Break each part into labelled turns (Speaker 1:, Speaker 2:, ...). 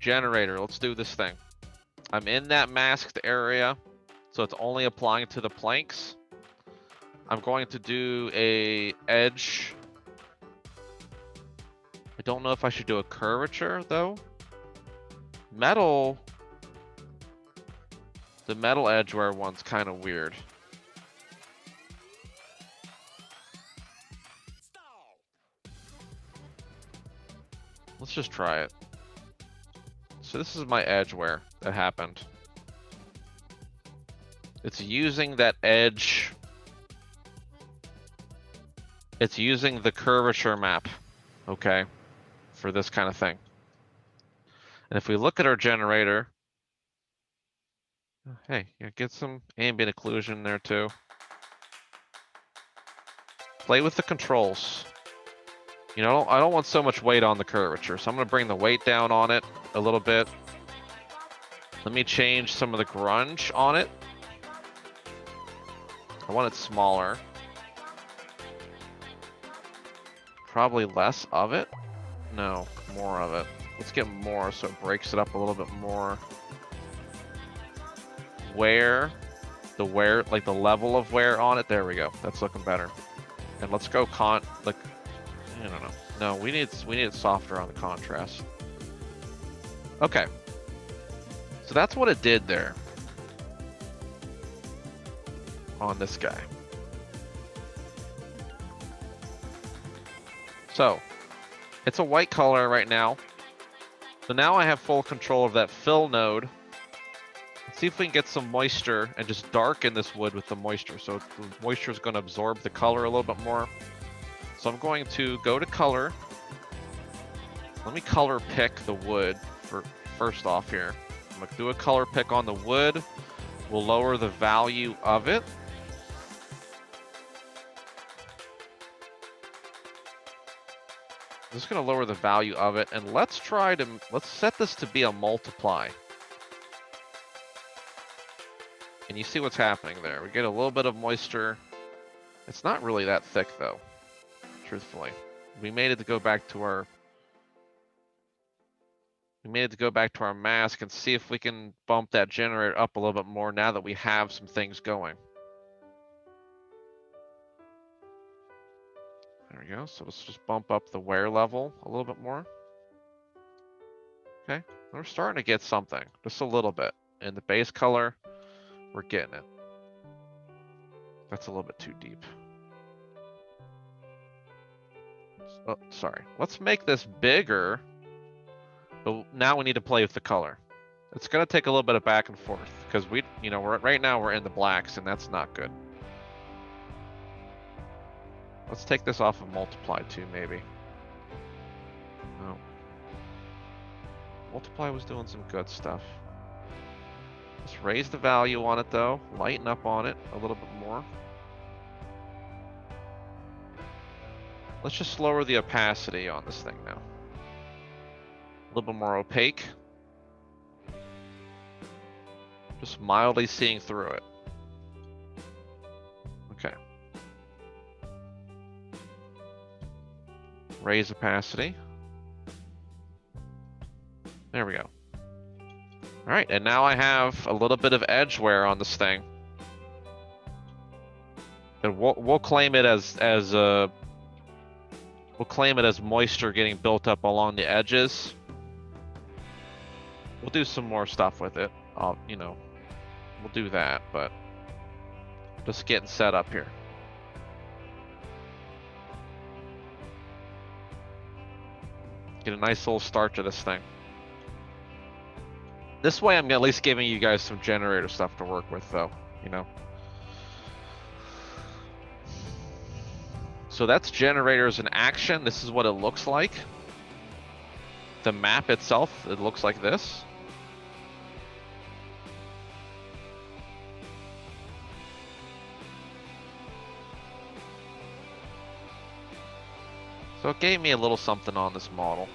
Speaker 1: Generator, let's do this thing. I'm in that masked area, so it's only applying to the planks. I'm going to do a edge. I don't know if I should do a curvature, though. Metal. The metal edgeware one's kind of weird. Let's just try it. So this is my edgeware that happened. It's using that edge. It's using the curvature map, okay, for this kind of thing. And if we look at our generator, hey, you get some ambient occlusion there too. Play with the controls. You know, I don't want so much weight on the curvature, so I'm gonna bring the weight down on it a little bit. Let me change some of the grunge on it. I want it smaller. Probably less of it. No, more of it. Let's get more so it breaks it up a little bit more. Wear, like the level of wear on it. There we go. That's looking better. And let's go like, I don't know. No, we need it softer on the contrast. Okay. So that's what it did there on this guy. So it's a white color right now. So now I have full control of that fill node. Let's see if we can get some moisture and just darken this wood with the moisture. So the moisture is going to absorb the color a little bit more. So I'm going to go to color. Let me color pick the wood for first off here. I'm going to do a color pick on the wood. We'll lower the value of it. I'm just going to lower the value of it, and let's set this to be a multiply. And you see what's happening there. We get a little bit of moisture. It's not really that thick though, truthfully. We made it to go back to our mask and see if we can bump that generator up a little bit more now that we have some things going. There we go. So let's just bump up the wear level a little bit more. Okay, we're starting to get something, just a little bit. In the base color, we're getting it. That's a little bit too deep. Oh, sorry. Let's make this bigger, but now we need to play with the color. It's gonna take a little bit of back and forth because right now we're in the blacks and that's not good. Let's take this off of multiply too, maybe. No. Multiply was doing some good stuff. Let's raise the value on it though. Lighten up on it a little bit more. Let's just lower the opacity on this thing now. A little bit more opaque. Just mildly seeing through it. Okay. Raise opacity. There we go. All right, and now I have a little bit of edge wear on this thing. And we'll claim it as moisture getting built up along the edges. We'll do some more stuff with it. We'll do that, but just getting set up here. Get a nice little start to this thing. This way I'm at least giving you guys some generator stuff to work with though, So that's generators in action. This is what it looks like. The map itself, it looks like this. So it gave me a little something on this model.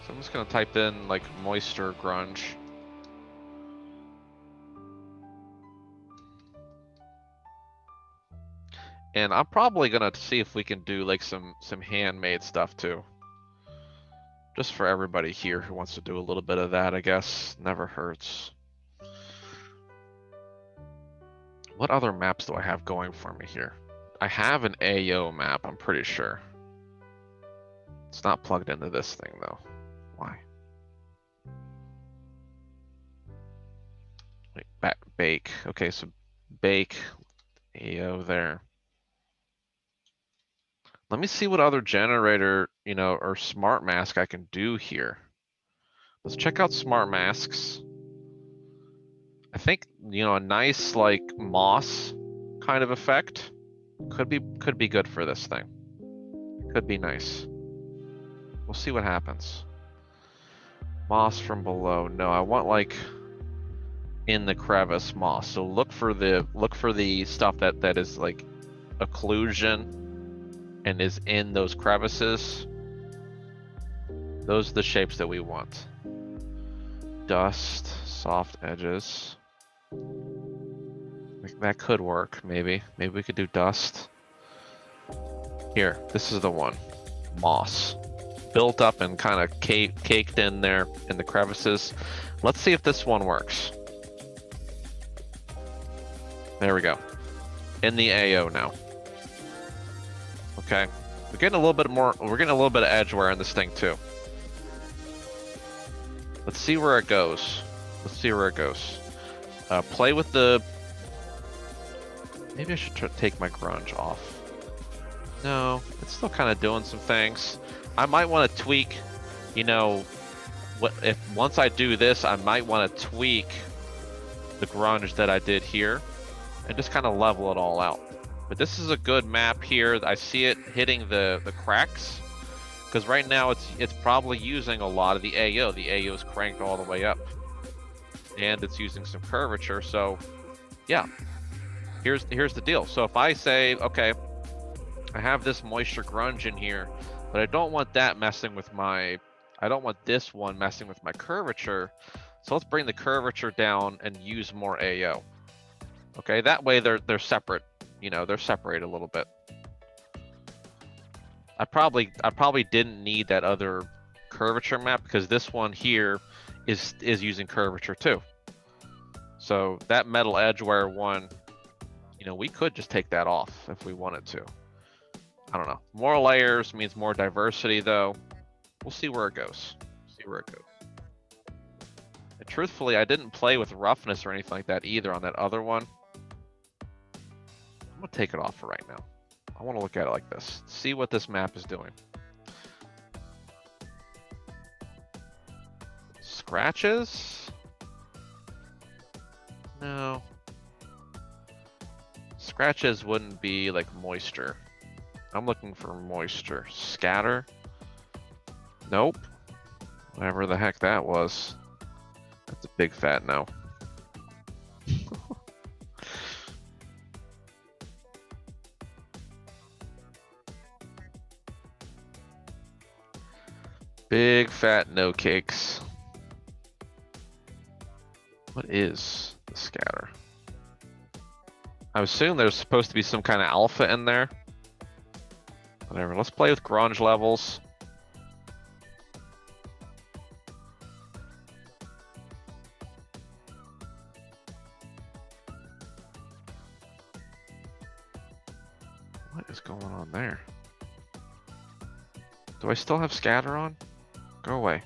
Speaker 1: So I'm just gonna type in like moisture grunge. And I'm probably gonna see if we can do like some handmade stuff too. Just for everybody here who wants to do a little bit of that, I guess. Never hurts. What other maps do I have going for me here? I have an AO map, I'm pretty sure. It's not plugged into this thing though. Why? Wait, bake. Okay, so bake AO there. Let me see what other generator, you know, or smart mask I can do here. Let's check out smart masks. I think, you know, a nice like moss kind of effect could be good for this thing. Could be nice. We'll see what happens. Moss from below. No, I want like in the crevice moss. So look for the stuff that is like occlusion and is in those crevices. Those are the shapes that we want. Dust, soft edges. That could work, maybe. Maybe we could do dust. Here, this is the one. Moss. Built up and kind of caked in there in the crevices. Let's see if this one works. There we go. In the AO now. Okay. We're getting a little bit more, we're getting a little bit of edge wear in this thing too. Let's see where it goes. Let's see where it goes. Play with the... Maybe I should take my grunge off. No, it's still kind of doing some things. I might want to tweak, you know, if once I do this, I might want to tweak the grunge that I did here and just kind of level it all out. But this is a good map here. I see it hitting the cracks because right now it's probably using a lot of the AO. The AO is cranked all the way up and it's using some curvature. So yeah, here's the deal. So if I say, okay, I have this moisture grunge in here, but I don't want that messing with I don't want this one messing with my curvature. So let's bring the curvature down and use more AO. Okay, that way they're separate. You know, they're separated a little bit. I probably didn't need that other curvature map because this one here is using curvature too. So that metal edge wear one, you know, we could just take that off if we wanted to. I don't know. More layers means more diversity though. We'll see where it goes. See where it goes. And truthfully, I didn't play with roughness or anything like that either on that other one. I'm gonna take it off for right now. I want to look at it like this. See what this map is doing. Scratches? No. Scratches wouldn't be like moisture. I'm looking for moisture. Scatter? Nope. Whatever the heck that was. That's a big fat no. Big fat no cakes. What is the scatter? I assume there's supposed to be some kind of alpha in there. Whatever, let's play with grunge levels. What is going on there? Do I still have scatter on? Go away.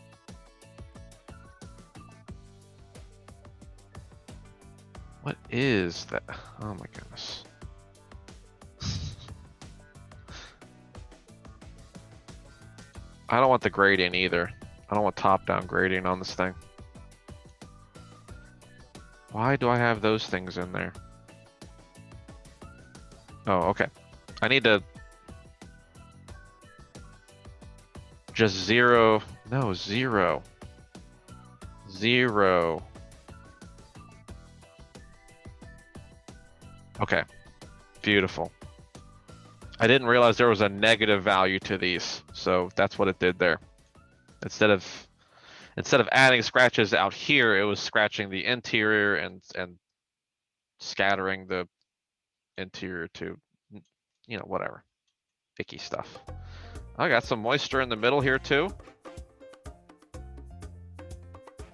Speaker 1: What is that? Oh my goodness. I don't want the gradient either. I don't want top-down gradient on this thing. Why do I have those things in there? Oh, okay. I need to just zero. No, zero. Zero. Okay. Beautiful. I didn't realize there was a negative value to these, so that's what it did there. Instead of adding scratches out here, it was scratching the interior and scattering the interior too. you know, whatever. Icky stuff. I got some moisture in the middle here too.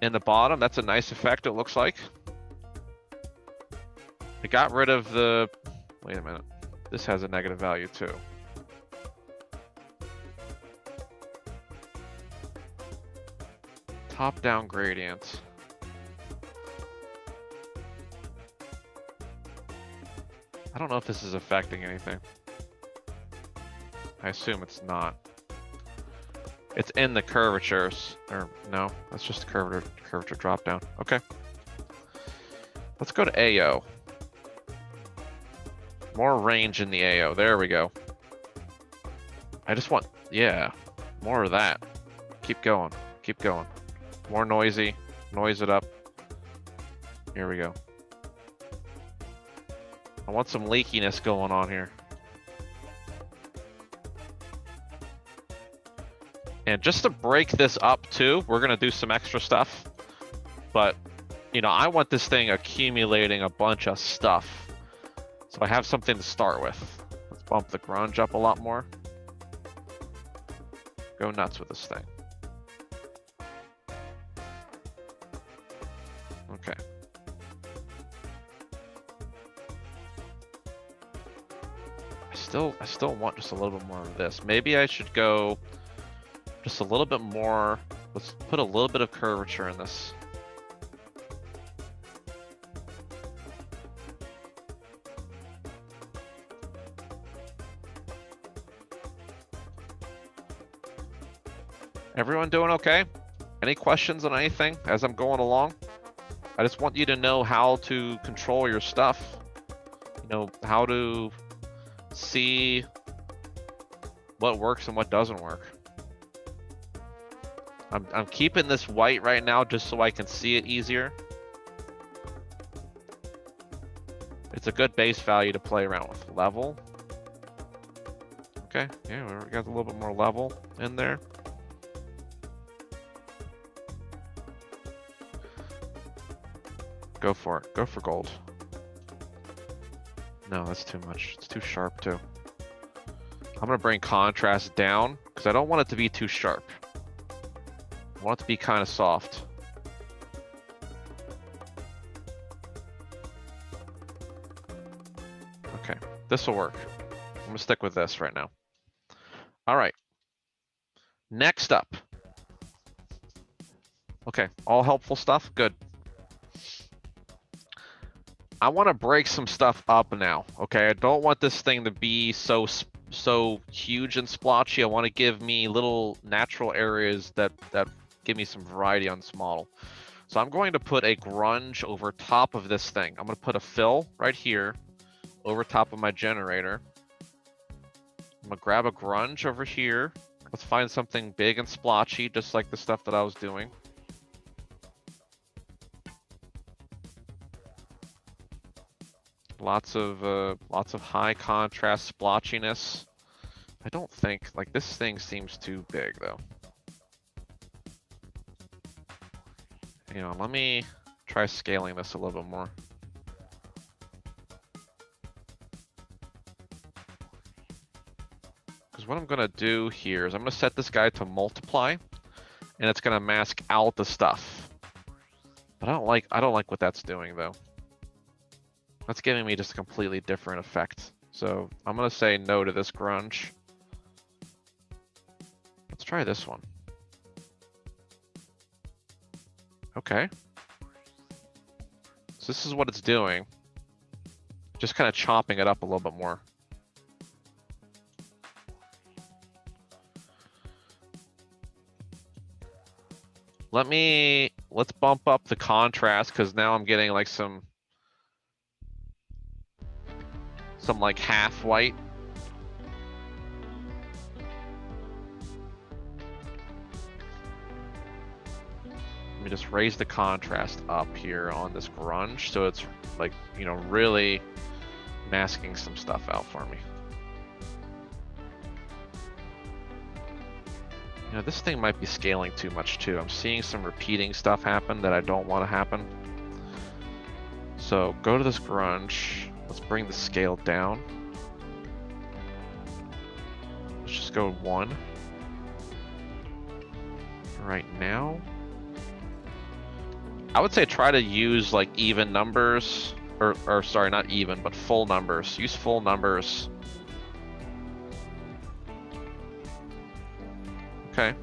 Speaker 1: In the bottom, that's a nice effect, it looks like. I got rid of the... Wait a minute. This has a negative value too. Top-down gradient. I don't know if this is affecting anything. I assume it's not. It's in the curvatures, or no, that's just the curvature drop down. Okay. Let's go to AO. More range in the AO, there we go. I just want, yeah, more of that. Keep going, keep going. More noisy, noise it up. Here we go. I want some leakiness going on here. And just to break this up too, we're gonna do some extra stuff. But, you know, I want this thing accumulating a bunch of stuff. So I have something to start with. Let's bump the grunge up a lot more. Go nuts with this thing. Okay. I still want just a little bit more of this. Maybe I should go just a little bit more. Let's put a little bit of curvature in this. Everyone doing okay? Any questions on anything as I'm going along? I just want you to know how to control your stuff. You know, how to see what works and what doesn't work. I'm keeping this white right now just so I can see it easier. It's a good base value to play around with. Level. Okay, yeah, we got a little bit more level in there. Go for it. Go for gold. No, that's too much. It's too sharp too. I'm gonna bring contrast down because I don't want it to be too sharp. I want it to be kind of soft. Okay, this will work. I'm gonna stick with this right now. All right. Next up. Okay, all helpful stuff. Good. I want to break some stuff up now. Okay, I don't want this thing to be so huge and splotchy. I want to give me little natural areas that give me some variety on this model. So I'm going to put a grunge over top of this thing. I'm going to put a fill right here over top of my generator. I'm going to grab a grunge over here. Let's find something big and splotchy, just like the stuff that I was doing. Lots of high contrast splotchiness. I don't think, like, this thing seems too big though. You know, let me try scaling this a little bit more. Because what I'm gonna do here is I'm gonna set this guy to multiply, and it's gonna mask out the stuff. But I don't like what that's doing though. That's giving me just a completely different effect. So I'm gonna say no to this grunge. Let's try this one. Okay. So this is what it's doing. Just kind of chopping it up a little bit more. Let's bump up the contrast because now I'm getting like some like half white. Let me just raise the contrast up here on this grunge so it's like, you know, really masking some stuff out for me. You know, this thing might be scaling too much too. I'm seeing some repeating stuff happen that I don't want to happen. So go to this grunge. Let's bring the scale down. Let's go 1. Right now. I would say try to use like even numbers, or sorry, not even, but full numbers. Use full numbers. Okay.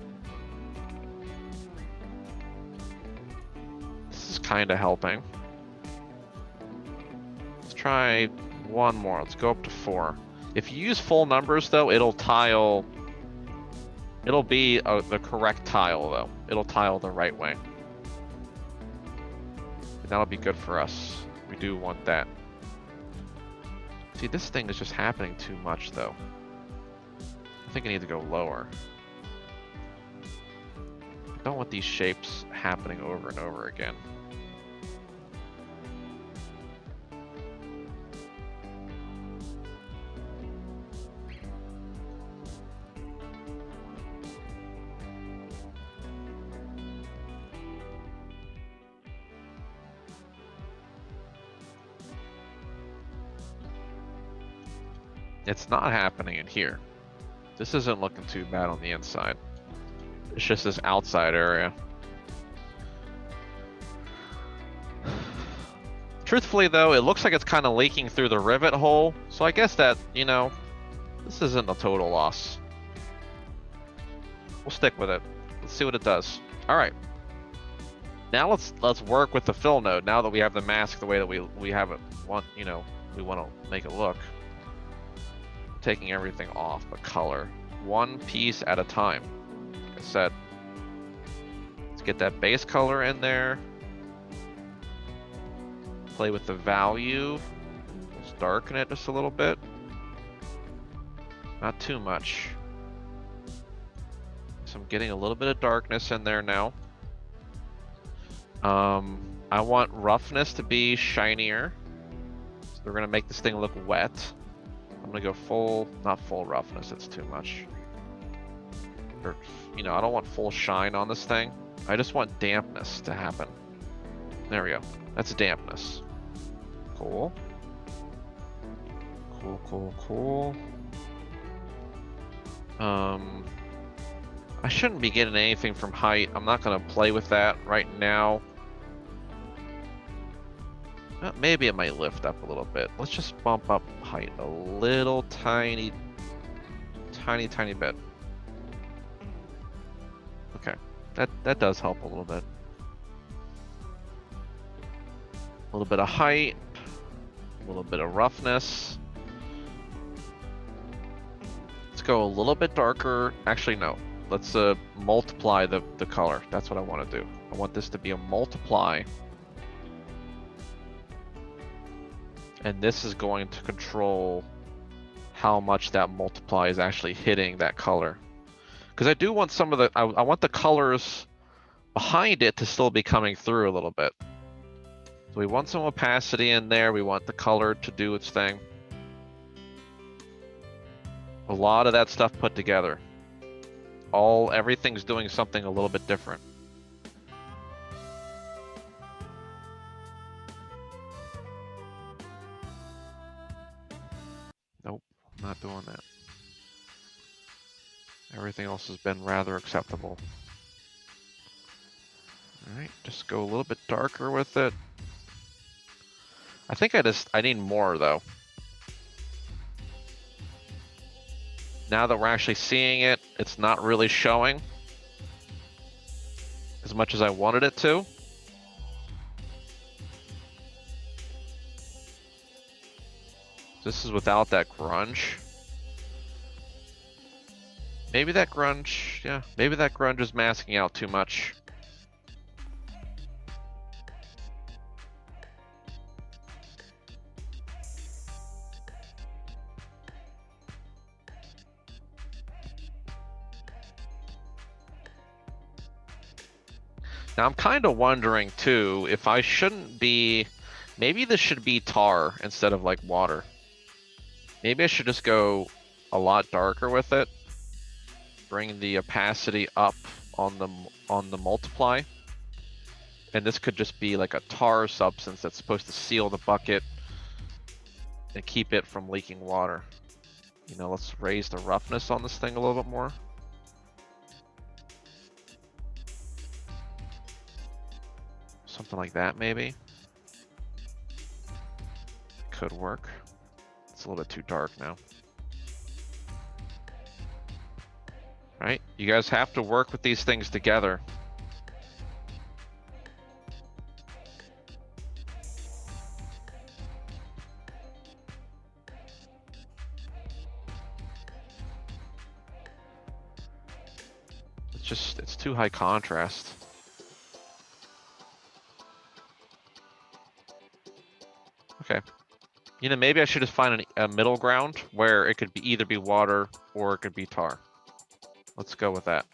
Speaker 1: This is kind of helping. Let's try one more. Let's go up to 4. If you use full numbers though, it'll tile. It'll be the correct tile though. It'll tile the right way. And that'll be good for us. We do want that. See, this thing is just happening too much though. I think I need to go lower. I don't want these shapes happening over and over again. It's not happening in here. This isn't looking too bad on the inside. It's just this outside area. Truthfully though, it looks like it's kind of leaking through the rivet hole. So I guess that, you know, this isn't a total loss. We'll stick with it. Let's see what it does. All right. Now let's work with the fill node. Now that we have the mask the way that we have it, we want to make it look. Taking everything off but color, one piece at a time. Like I said, let's get that base color in there. Play with the value. Let's darken it just a little bit. Not too much. So I'm getting a little bit of darkness in there now. I want roughness to be shinier. So we're gonna make this thing look wet. I'm gonna go full, not full roughness, it's too much. Or, I don't want full shine on this thing. I just want dampness to happen. There we go. That's dampness. Cool. Cool. I shouldn't be getting anything from height. I'm not gonna play with that right now. Maybe it might lift up a little bit. Let's just bump up height a little tiny bit. Okay, that does help a little bit. A little bit of height, a little bit of roughness. Let's go a little bit darker. Actually, no. Let's multiply the color. That's what I want to do. I want this to be a multiply. And this is going to control how much that multiply is actually hitting that color. Because I do want some of the, I want the colors behind it to still be coming through a little bit. So we want some opacity in there. We want the color to do its thing. A lot of that stuff put together. Everything's doing something a little bit different. Nope, I'm not doing that. Everything else has been rather acceptable. Alright, just go a little bit darker with it. I think I need more though. Now that we're actually seeing it, it's not really showing as much as I wanted it to. This is without that grunge. Maybe that grunge is masking out too much. Now I'm kind of wondering too if I shouldn't be, maybe this should be tar instead of like water. Maybe I should just go a lot darker with it. Bring the opacity up on the multiply. And this could just be like a tar substance that's supposed to seal the bucket and keep it from leaking water. You know, let's raise the roughness on this thing a little bit more. Something like that, maybe. Could work. It's a little bit too dark now. Right? You guys have to work with these things together. It's too high contrast. Okay. You know, maybe I should just find a middle ground where it could be either be water or it could be tar. Let's go with that.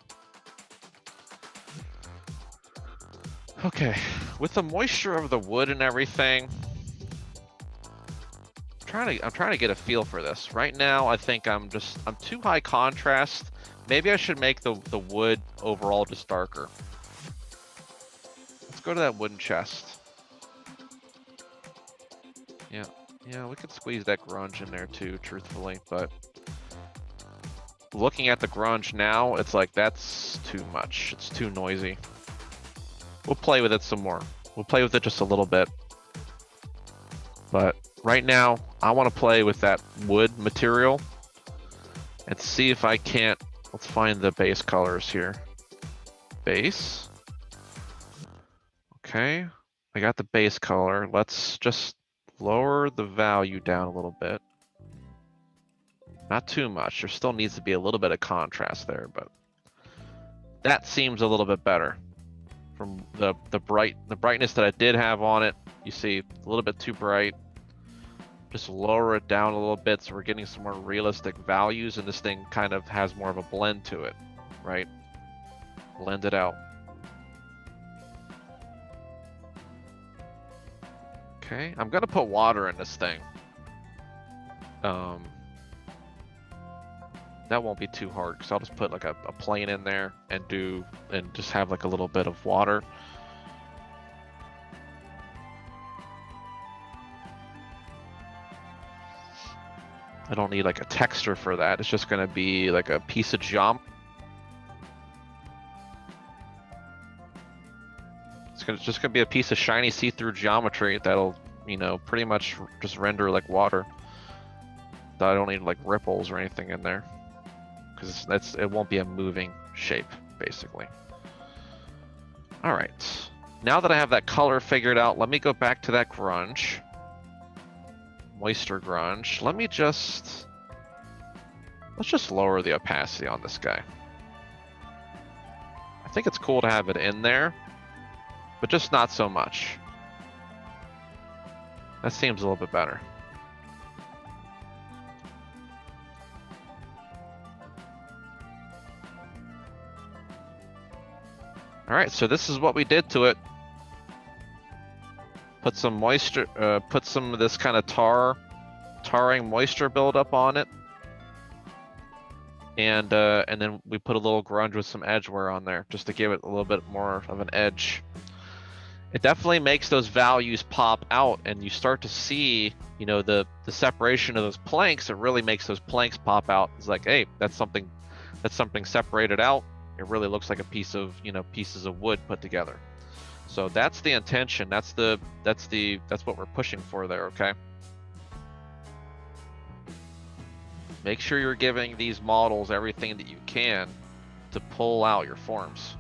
Speaker 1: Okay, with the moisture of the wood and everything, I'm trying to get a feel for this. Right now, I think I'm too high contrast. Maybe I should make the wood overall just darker. Let's go to that wooden chest. Yeah, we could squeeze that grunge in there too, truthfully, but looking at the grunge now, it's like, that's too much. It's too noisy. We'll play with it some more. We'll play with it just a little bit. But right now, I want to play with that wood material and see if I can't. Let's find the base colors here. Base. Okay, I got the base color. Let's just lower the value down a little bit. Not too much. There still needs to be a little bit of contrast there, but that seems a little bit better. From the brightness that I did have on it, you see a little bit too bright. Just lower it down a little bit so we're getting some more realistic values, and this thing kind of has more of a blend to it, right? Blend it out. Okay, I'm gonna put water in this thing. That won't be too hard because I'll just put like a plane in there and just have like a little bit of water. I don't need like a texture for that. It's just gonna be like a piece of geometry. It's just gonna be a piece of shiny see-through geometry that'll, you know, pretty much just render like water. I don't need like ripples or anything in there because it won't be a moving shape basically. All right, now that I have that color figured out, let me go back to that grunge. Moisture grunge. Let's just lower the opacity on this guy. I think it's cool to have it in there, but just not so much. That seems a little bit better. All right, so this is what we did to it. Put some moisture, put some of this kind of tarring moisture buildup on it. And then we put a little grunge with some edgeware on there just to give it a little bit more of an edge. It definitely makes those values pop out, and you start to see, you know, the separation of those planks. It really makes those planks pop out. It's like, hey, that's something separated out. It really looks like a piece of, you know, pieces of wood put together. So that's the intention. That's what we're pushing for there. Okay. Make sure you're giving these models everything that you can to pull out your forms.